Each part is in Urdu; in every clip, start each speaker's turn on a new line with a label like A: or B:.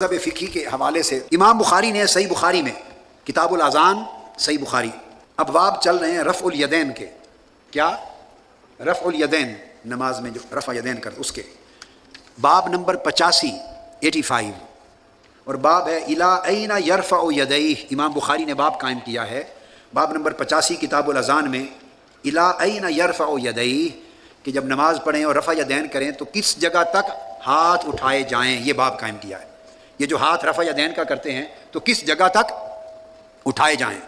A: مذہب فقہی کے حوالے سے امام بخاری نے صحیح بخاری میں کتاب الاذان صحیح بخاری ابواب چل رہے ہیں رفع الیدین کے. کیا رفع الیدین نماز میں جو رفع یدین کرتے اس کے باب نمبر 85 اور باب ہے الی این یرفع یدیہ. امام بخاری نے باب قائم کیا ہے باب نمبر 85 کتاب الاذان میں الی این یرفع یدیہ کہ جب نماز پڑھیں اور رفع یدین کریں تو کس جگہ تک ہاتھ اٹھائے جائیں. یہ باب قائم کیا ہے. یہ جو ہاتھ رفع یدین کا کرتے ہیں تو کس جگہ تک اٹھائے جائیں,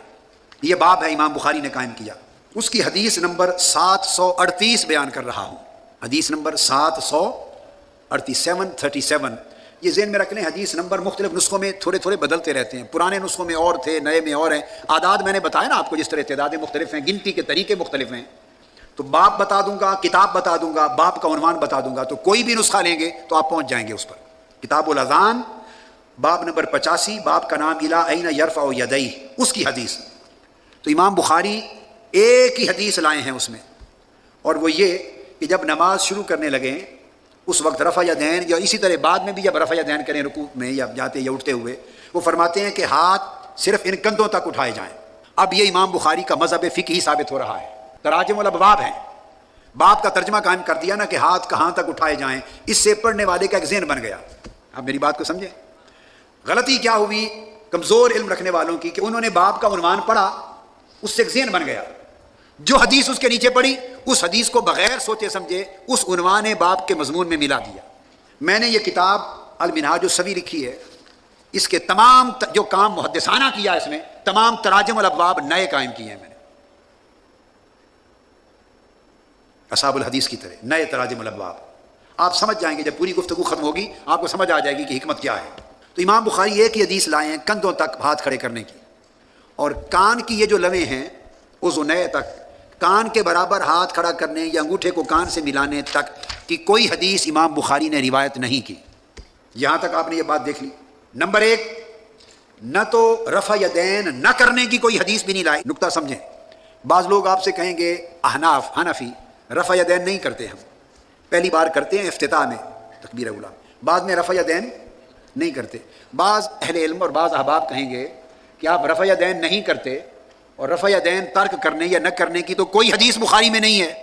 A: یہ باب ہے امام بخاری نے قائم کیا. اس کی حدیث نمبر 738 بیان کر رہا ہوں. حدیث نمبر 737. یہ ذہن میں رکھ لیں حدیث نمبر مختلف نسخوں میں تھوڑے تھوڑے بدلتے رہتے ہیں. پرانے نسخوں میں اور تھے, نئے میں اور ہیں. اعداد میں نے بتایا نا آپ کو, جس طرح تعدادیں مختلف ہیں, گنتی کے طریقے مختلف ہیں. تو باب بتا دوں گا, کتاب بتا دوں گا, باب کا عنوان بتا دوں گا, تو کوئی بھی نسخہ لیں گے تو آپ پہنچ جائیں گے اس پر. کتاب الاذان باب نمبر 85, باب کا نام الی این یرفع یدیہ, اس کی حدیث. تو امام بخاری ایک ہی حدیث لائے ہیں اس میں, اور وہ یہ کہ جب نماز شروع کرنے لگیں اس وقت رفع یدین, یا اسی طرح بعد میں بھی جب رفع یدین کریں رکوع میں یا جاتے یا اٹھتے ہوئے, وہ فرماتے ہیں کہ ہاتھ صرف ان کندھوں تک اٹھائے جائیں. اب یہ امام بخاری کا مذہب فقہی ثابت ہو رہا ہے. تراجم الابواب ہیں, باب کا ترجمہ قائم کر دیا نا کہ ہاتھ کہاں تک اٹھائے جائیں. اس سے پڑھنے والے کا ایک ذہن بن گیا. اب میری بات کو سمجھیں, غلطی کیا ہوئی کمزور علم رکھنے والوں کی کہ انہوں نے باب کا عنوان پڑھا, اس سے ایک ذہن بن گیا, جو حدیث اس کے نیچے پڑھی اس حدیث کو بغیر سوچے سمجھے اس عنوان باب کے مضمون میں ملا دیا. میں نے یہ کتاب المنہاج الصوی لکھی ہے, اس کے تمام جو کام محدثانہ کیا اس میں, تمام تراجم الابواب نئے قائم کیے ہیں میں نے, اصحاب الحدیث کی طرح نئے تراجم الابواب. آپ سمجھ جائیں گے, جب پوری گفتگو ختم ہوگی آپ کو سمجھ آ جائے گی کہ حکمت کیا ہے. تو امام بخاری ایک ہی حدیث لائے ہیں کندھوں تک ہاتھ کھڑے کرنے کی, اور کان کی یہ جو لویں ہیں اذنین تک, کان کے برابر ہاتھ کھڑا کرنے یا انگوٹھے کو کان سے ملانے تک کی کوئی حدیث امام بخاری نے روایت نہیں کی. یہاں تک آپ نے یہ بات دیکھ لی. نمبر 1, نہ تو رفع یدین نہ کرنے کی کوئی حدیث بھی نہیں لائے. نقطہ سمجھیں, بعض لوگ آپ سے کہیں گے احناف حنفی رفع یدین نہیں کرتے, ہم پہلی بار کرتے ہیں افتتاح میں تکبیر اولی, بعد میں رفع یدین نہیں کرتے. بعض اہل علم اور بعض احباب کہیں گے کہ آپ رفع یدین نہیں کرتے, اور رفع یدین ترک کرنے یا نہ کرنے کی تو کوئی حدیث بخاری میں نہیں ہے.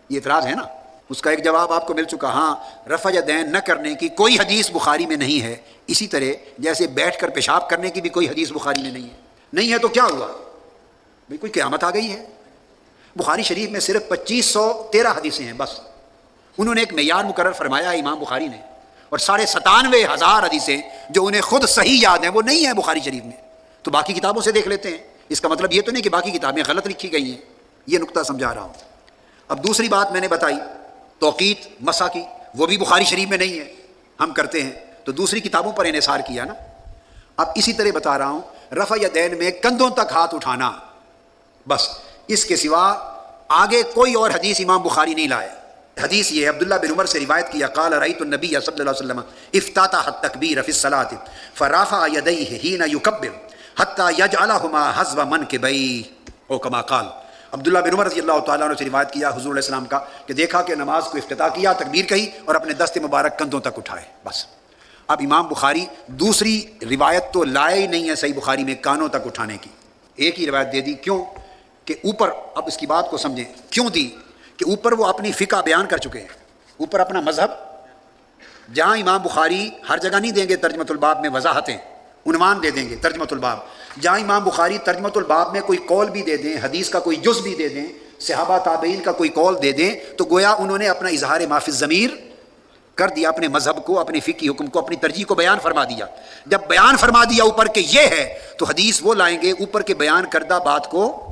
A: یہ اعتراض ہے نا, اس کا ایک جواب آپ کو مل چکا. ہاں, رفع یدین نہ کرنے کی کوئی حدیث بخاری میں نہیں ہے. اسی طرح جیسے بیٹھ کر پیشاب کرنے کی بھی کوئی حدیث بخاری میں نہیں ہے. نہیں ہے تو کیا ہوا بھئی, کوئی قیامت آ گئی ہے. بخاری شریف میں صرف 2513 حدیثیں ہیں بس. انہوں نے ایک معیار مقرر فرمایا ہے امام بخاری نے, اور 97,500 حدیثیں جو انہیں خود صحیح یاد ہیں وہ نہیں ہیں بخاری شریف میں. تو باقی کتابوں سے دیکھ لیتے ہیں. اس کا مطلب یہ تو نہیں کہ باقی کتابیں غلط لکھی گئی ہیں. یہ نقطہ سمجھا رہا ہوں. اب دوسری بات میں نے بتائی توقیت مسح کی, وہ بھی بخاری شریف میں نہیں ہے, ہم کرتے ہیں تو دوسری کتابوں پر انحصار کیا نا. اب اسی طرح بتا رہا ہوں رفع یدین میں کندھوں تک ہاتھ اٹھانا بس, اس کے سوا آگے کوئی اور حدیث امام بخاری نہیں لائے. حدیث یہ عبداللہ بن عمر سے روایت کیا, قال رأیت النبی صلی اللہ علیہ وسلم افتتح التکبیر فی الصلاۃ فرفع یدیہ حین یکبر حتی یجعلہما حذو منکبیہ او کما قال. عبداللہ بن عمر رضی اللہ تعالیٰ عنہ سے روایت کیا حضور علیہ السلام کا کہ دیکھا کہ نماز کو افتتاح کیا, تکبیر کہی اور اپنے دست مبارک کندھوں تک اٹھائے بس. اب امام بخاری دوسری روایت تو لائے ہی نہیں ہے صحیح بخاری میں کانوں تک اٹھانے کی, ایک ہی روایت دے دی. کیوں کہ اوپر, اب اس کی بات کو سمجھیں کیوں دی, کہ اوپر وہ اپنی فقہ بیان کر چکے ہیں, اوپر اپنا مذہب. جہاں امام بخاری ہر جگہ نہیں دیں گے ترجمۃ الباب میں وضاحتیں, عنوان دے دیں گے ترجمۃ الباب. جہاں امام بخاری ترجمۃ الباب میں کوئی قول بھی دے دیں, حدیث کا کوئی جز بھی دے دیں, صحابہ تابعین کا کوئی قول دے دیں, تو گویا انہوں نے اپنا اظہار ما فی الضمیر کر دیا, اپنے مذہب کو, اپنے فقہی حکم کو, اپنی ترجیح کو بیان فرما دیا. جب بیان فرما دیا اوپر کے یہ ہے, تو حدیث وہ لائیں گے اوپر کے بیان کردہ بات کو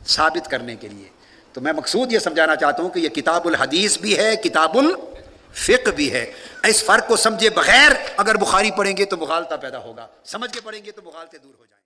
A: ثابت کرنے کے لیے. تو میں مقصود یہ سمجھانا چاہتا ہوں کہ یہ کتاب الحدیث بھی ہے, کتاب الفقہ بھی ہے. اس فرق کو سمجھے بغیر اگر بخاری پڑھیں گے تو مغالطہ پیدا ہوگا, سمجھ کے پڑھیں گے تو مغالطے دور ہو جائیں.